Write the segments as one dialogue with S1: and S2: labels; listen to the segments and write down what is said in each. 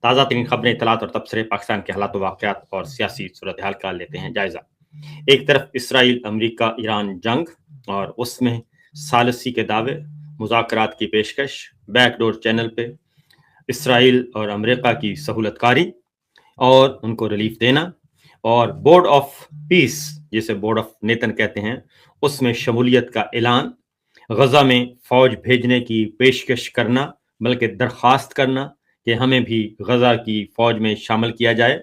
S1: ताज़ा तरीन खबरें, इत्तलात और तबसरे, पाकिस्तान के हालात वाक़यात और सियासी सूरत हाल का लेते हैं जायज़ा। एक तरफ इसराइल, अमरीका, ईरान जंग और उसमें सालसी के दावे, मुज़ाकरात की पेशकश, बैकडोर चैनल पे इसराइल और अमरीका की सहूलतकारी और उनको रिलीफ देना, और बोर्ड ऑफ पीस, जिसे बोर्ड ऑफ नेतन कहते हैं, उसमें शमूलियत का ऐलान, गजा में फौज भेजने की पेशकश करना, बल्कि दरख्वास्त करना कि हमें भी गजा की फौज में शामिल किया जाए,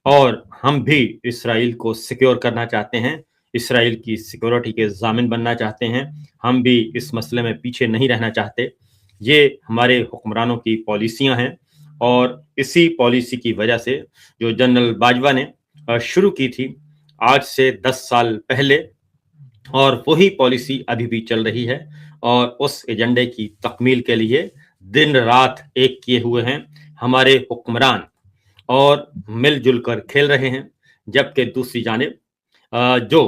S1: और हम भी इसराइल को सिक्योर करना चाहते हैं, इसराइल की सिक्योरिटी के ज़ामिन बनना चाहते हैं, हम भी इस मसले में पीछे नहीं रहना चाहते। ये हमारे हुक्मरानों की पॉलिसियां हैं, और इसी पॉलिसी की वजह से जो जनरल बाजवा ने शुरू की थी आज से 10 साल पहले, और वही पॉलिसी अभी भी चल रही है, और उस एजेंडे की तकमील के लिए दिन रात एक किए हुए हैं हमारे हुक्मरान, और मिलजुल कर खेल रहे हैं। जबकि दूसरी जानिब जो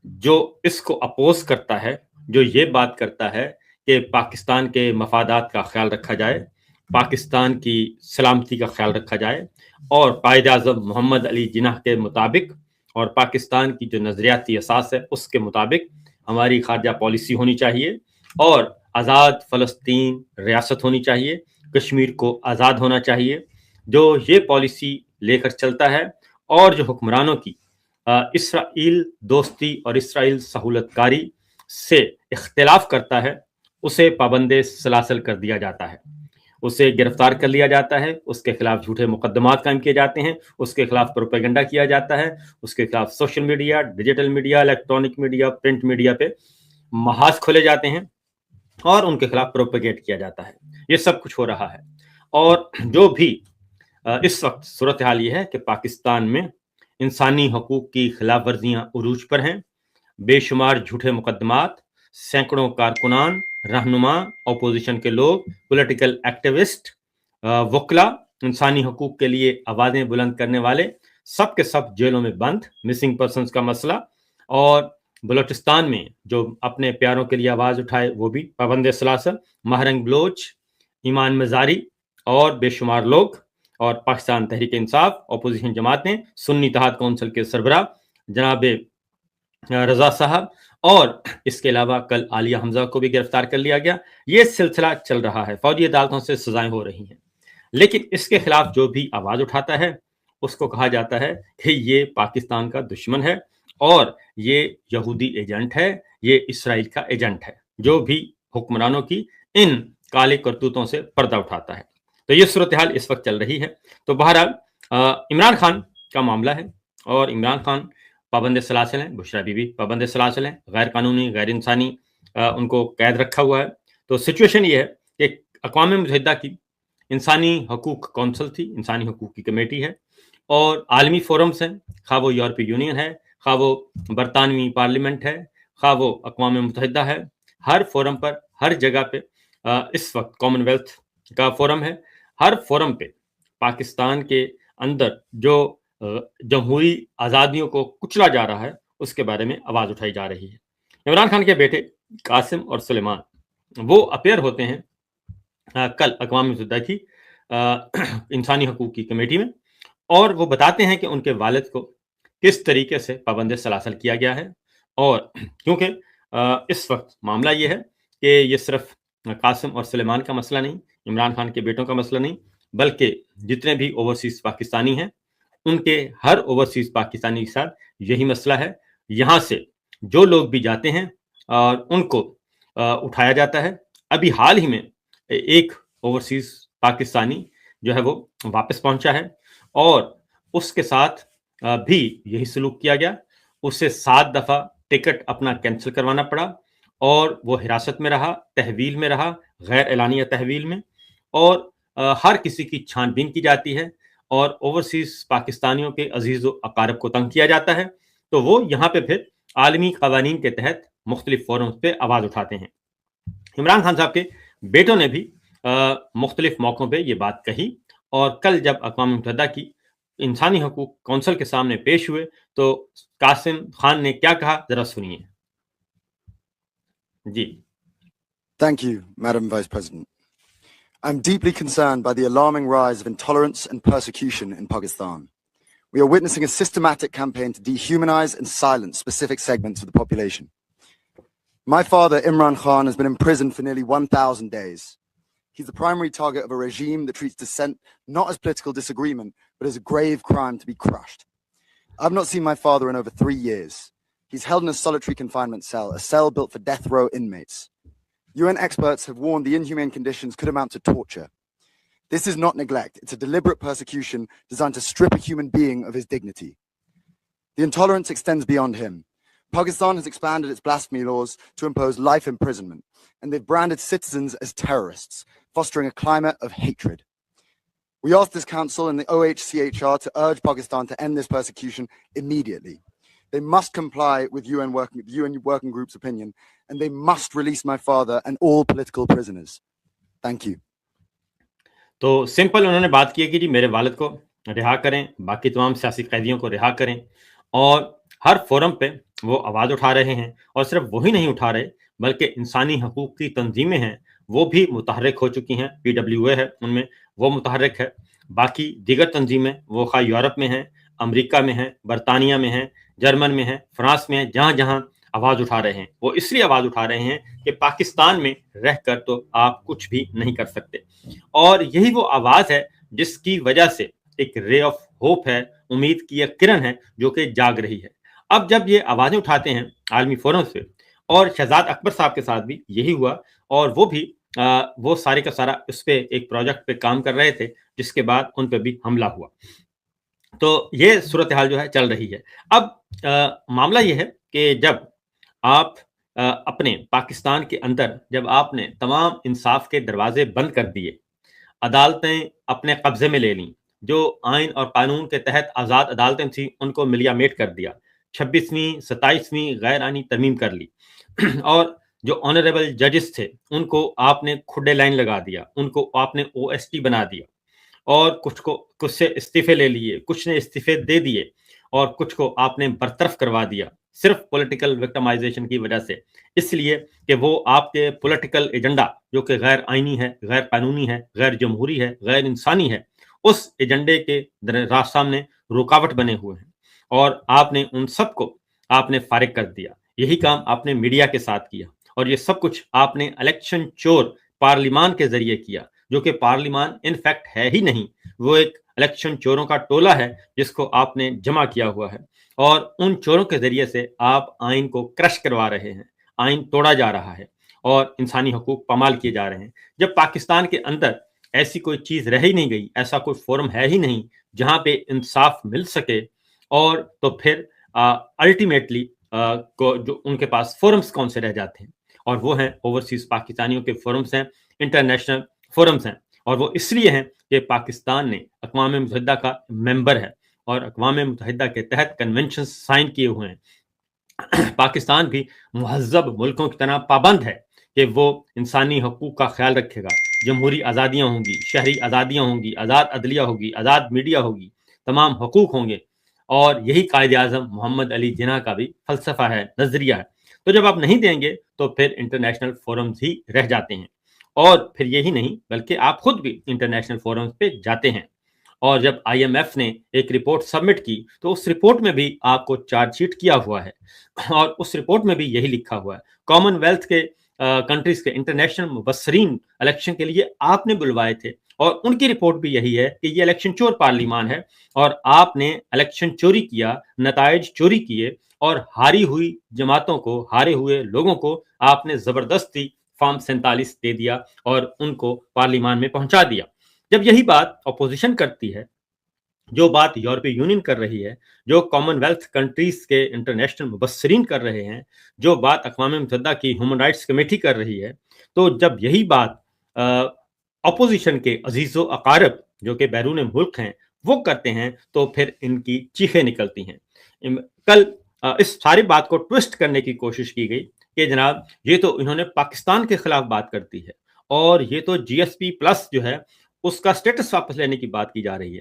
S1: जो इसको अपोज करता है, जो ये बात करता है कि पाकिस्तान के मफादात का ख्याल रखा जाए, पाकिस्तान की सलामती का ख्याल रखा जाए, और कायद आज़म मोहम्मद अली जिन्नाह के मुताबिक और पाकिस्तान की जो नज़रियाती असास है उसके मुताबिक हमारी खारजा पॉलिसी होनी चाहिए, और आज़ाद फ़लस्तीन रियासत होनी चाहिए, कश्मीर को आज़ाद होना चाहिए। जो ये पॉलिसी लेकर चलता है और जो हुक्मरानों की इसराइल दोस्ती और इसराइल सहूलतकारी से इख्तिलाफ करता है, उसे पाबंदे सलासल कर दिया जाता है, उसे गिरफ्तार कर लिया जाता है, उसके खिलाफ झूठे मुकदमात कायम किए जाते हैं, उसके खिलाफ प्रोपेगेंडा किया जाता है, उसके खिलाफ social media, digital media, electronic media, print media पे महाज खोले जाते हैं और उनके खिलाफ प्रोपेगेट किया जाता है। ये सब कुछ हो रहा है। और जो भी इस वक्त सूरत हाल ये है कि पाकिस्तान में इंसानी हकूक की खिलाफ वर्जियाँ उरूज पर हैं, बेशुमार झूठे मुकदमात, सैकड़ों कारकुनान, रहनुमा, अपोजिशन के लोग, पॉलिटिकल एक्टिविस्ट, वकला, इंसानी हकूक के लिए आवाज़ें बुलंद करने वाले, सब के सब जेलों में बंद, मिसिंग पर्सनस का मसला, और बलोचिस्तान में जो अपने प्यारों के लिए आवाज़ उठाए वो भी पाबंद सलासल, महरंग बलोच, ईमान मजारी और बेशुमार लोग, और पाकिस्तान तहरीक इंसाफ, अपोजिशन जमातें, सुन्नी इत्तेहाद कौंसिल के सरबराह जनाब रजा साहब, और इसके अलावा कल आलिया हमजा को भी गिरफ्तार कर लिया गया। ये सिलसिला चल रहा है, फौजी अदालतों से सजाएं हो रही हैं, लेकिन इसके खिलाफ जो भी आवाज उठाता है उसको कहा जाता है कि ये पाकिस्तान का दुश्मन है, और ये यहूदी एजेंट है, ये इसराइल का एजेंट है, जो भी हुक्मरानों की इन काले करतूतों से पर्दा उठाता है। तो ये सूरत हाल इस वक्त चल रही है। तो बहरहाल इमरान खान का मामला है, और इमरान खान पाबंद सलासल हैं, बुशरा बीबी पाबंद सलासल हैं, गैर कानूनी गैर इंसानी उनको कैद रखा हुआ है। तो सिचुएशन ये है कि अक़वाम मुत्तहिदा की इंसानी हकूक कौंसिल थी, इंसानी हकूक की कमेटी है, और आलमी फोरम्स हैं, खा वो यूरोपीय यूनियन है, खा वो बरतानवी पार्लियामेंट है, खा वो अक़वाम मुत्तहिदा है, हर फोरम पर, हर जगह पे इस वक्त कॉमनवेल्थ का फोरम है, हर फोरम पे पाकिस्तान के अंदर जो जमहूरी आज़ादियों को कुचला जा रहा है उसके बारे में आवाज़ उठाई जा रही है। इमरान खान के बेटे कासिम और सुलेमान वो अपेयर होते हैं कल अक़वाम मुत्तहिदा की इंसानी हकूक की कमेटी में, और वो बताते हैं कि उनके वालिद को किस तरीके से पाबंद सलासल किया गया है। और क्योंकि इस वक्त मामला ये है कि ये सिर्फ कासिम और सुलेमान का मसला नहीं, इमरान खान के बेटों का मसला नहीं, बल्कि जितने भी ओवरसीज पाकिस्तानी हैं उनके हर ओवरसीज पाकिस्तानी के साथ यही मसला है। यहाँ से जो लोग भी जाते हैं और उनको उठाया जाता है। अभी हाल ही में एक ओवरसीज पाकिस्तानी जो है वो वापस पहुंचा है, और उसके साथ भी यही सलूक किया गया। उससे 7 दफ़ा टिकट अपना कैंसिल करवाना पड़ा, और वो हिरासत में रहा, तहवील में रहा, गैर एलानिया तहवील में, और हर किसी की छानबीन की जाती है, और ओवरसीज पाकिस्तानियों के अजीज़ व अकारब को तंग किया जाता है। तो वो यहाँ पे फिर आलमी क़वानीन के तहत मुख्तलिफ फोरम्स पे आवाज़ उठाते हैं। इमरान खान साहब के बेटों ने भी मुख्तलिफ मौक़ों पे ये बात कही, और कल जब अक़वाम मुत्तहिदा की इंसानी हकूक कौंसिल के सामने पेश हुए तो कासिम खान ने क्या कहा, जरा सुनिए। जी।
S2: Thank you, Madam Vice President. I'm deeply concerned by the alarming rise of intolerance and persecution in Pakistan. We are witnessing a systematic campaign to dehumanize and silence specific segments of the population. My father, Imran Khan, has been imprisoned for nearly 1,000 days. He's the primary target of a regime that treats dissent not as political disagreement, but as a grave crime to be crushed. I've not seen my father in over 3 years. He's held in a solitary confinement cell, a cell built for death row inmates. UN experts have warned the inhumane conditions could amount to torture. This is not neglect. It's a deliberate persecution designed to strip a human being of his dignity. The intolerance extends beyond him. Pakistan has expanded its blasphemy laws to impose life imprisonment, and they've branded citizens as terrorists, fostering a climate of hatred. We ask this council and the OHCHR to urge Pakistan to end this persecution immediately. They must comply with UN working group's opinion, and they must release my father and all political prisoners. Thank you.
S1: तो simple उन्होंने बात की है कि जी मेरे वालिद को रिहा करें, बाकी तमाम सियासी कैदियों को रिहा करें, और हर फोरम पे वो आवाज़ उठा रहे हैं, और सिर्फ वही नहीं उठा रहे बल्कि इंसानी हकूक़ की तंजीमें हैं वो भी मुतहर्रिक हो चुकी हैं। PWA है उनमें, वो मुतहर्रिक है। बाकी दीगर तंजीमें वो खा यूरोप में हैं, अमेरिका में हैं, बरतानिया में हैं, जर्मन में हैं, फ्रांस में हैं, जहाँ जहाँ आवाज़ उठा रहे हैं वो इसलिए आवाज़ उठा रहे हैं कि पाकिस्तान में रहकर तो आप कुछ भी नहीं कर सकते, और यही वो आवाज़ है जिसकी वजह से एक रे ऑफ होप है, उम्मीद की एक किरण है जो कि जाग रही है। अब जब ये आवाज़ें उठाते हैं आलमी फोरम पे, और शहजाद अकबर साहब के साथ भी यही हुआ, और वो भी वो सारे का सारा उस पे एक प्रोजेक्ट पे काम कर रहे थे जिसके बाद उन पे भी हमला हुआ। तो ये सूरत हाल जो है चल रही है। अब मामला ये है कि जब आप अपने पाकिस्तान के अंदर जब आपने तमाम इंसाफ के दरवाजे बंद कर दिए, अदालतें अपने कब्जे में ले लीं, जो आइन और कानून के तहत आज़ाद अदालतें थी उनको मिलियामेट कर दिया, 26वीं 27वीं गैर आइनी तरमीम कर ली, और जो ऑनरेबल जजेस थे उनको आपने खुडे लाइन लगा दिया, उनको आपने OST बना दिया, और कुछ से इस्तीफे ले लिए, कुछ ने इस्तीफे दे दिए, और कुछ को आपने बरतरफ करवा दिया सिर्फ पॉलिटिकल विक्टिमाइजेशन की वजह से, इसलिए कि वो आपके पॉलिटिकल एजेंडा जो कि गैर आइनी है, गैर कानूनी है, गैर जमहूरी है, गैर इंसानी है, उस एजेंडे के सामने रुकावट बने हुए हैं, और आपने उन सबको आपने फारिग कर दिया। यही काम आपने मीडिया के साथ किया, और ये सब कुछ आपने इलेक्शन चोर पार्लिमान के जरिए किया, जो कि पार्लिमान इनफैक्ट है ही नहीं, वो एक इलेक्शन चोरों का टोला है जिसको आपने जमा किया हुआ है, और उन चोरों के जरिए से आप आइन को क्रश करवा रहे हैं, आइन तोड़ा जा रहा है और इंसानी हकूक पामाल किए जा रहे हैं। जब पाकिस्तान के अंदर ऐसी कोई चीज़ रह ही नहीं गई, ऐसा कोई फोरम है ही नहीं जहाँ पे इंसाफ मिल सके, और तो फिर अल्टीमेटली को जो उनके पास फोरम्स कौन से रह जाते हैं, और वो हैं ओवरसीज पाकिस्तानियों के फोरम्स हैं, इंटरनेशनल फोरम्स हैं, और वो इसलिए हैं कि पाकिस्तान ने अक़वाम मुत्तहिदा का मेंबर है और अक़वाम मुत्तहिदा के तहत कन्वेंशन साइन किए हुए हैं। पाकिस्तान भी मुहज़्ज़ब मुल्कों की तरह पाबंद है कि वो इंसानी हकूक़ का ख्याल रखेगा, जमहूरी आज़ादियाँ होंगी, शहरी आज़ादियाँ होंगी, आज़ाद अदलिया होगी, आज़ाद मीडिया होगी, तमाम हकूक़ होंगे, और यही कायदे आज़म मोहम्मद अली जिन्ना का भी फ़लसफ़ा है, नज़रिया है। तो जब आप नहीं देंगे तो फिर इंटरनेशनल फोरम्स ही रह जाते हैं, और फिर यही नहीं बल्कि आप खुद भी इंटरनेशनल फोरम्स पे जाते हैं, और जब IMF ने एक रिपोर्ट सबमिट की तो उस रिपोर्ट में भी आपको चार्जशीट किया हुआ है, और उस रिपोर्ट में भी यही लिखा हुआ है, कॉमनवेल्थ के कंट्रीज के इंटरनेशनल मुबस्सरीन इलेक्शन के लिए आपने बुलवाए थे, और उनकी रिपोर्ट भी यही है कि ये इलेक्शन चोर पार्लिमान है, और आपने इलेक्शन चोरी किया, नताइज चोरी किए, और हारी हुई जमातों को, हारे हुए लोगों को आपने ज़बरदस्ती फॉर्म 47 दे दिया और उनको पार्लिमान में पहुंचा दिया। जब यही बात अपोजिशन करती है, जो बात यूरोपीय यूनियन कर रही है, जो कॉमनवेल्थ कंट्रीज के इंटरनेशनल मुबस्सरीन कर रहे हैं, जो बात अक़वाम मुत्तहिदा की ह्यूमन राइट्स कमेटी कर रही है, तो जब यही बात अपोजिशन के अजीज़ो अकारब जो कि बैरून मुल्क हैं वो करते हैं, तो फिर इनकी चीखें निकलती हैं। कल इस सारी बात को ट्विस्ट करने की कोशिश की गई कि जनाब ये तो इन्होंने पाकिस्तान के खिलाफ बात करती है, और ये तो GSP+ जो है उसका स्टेटस वापस लेने की बात की जा रही है।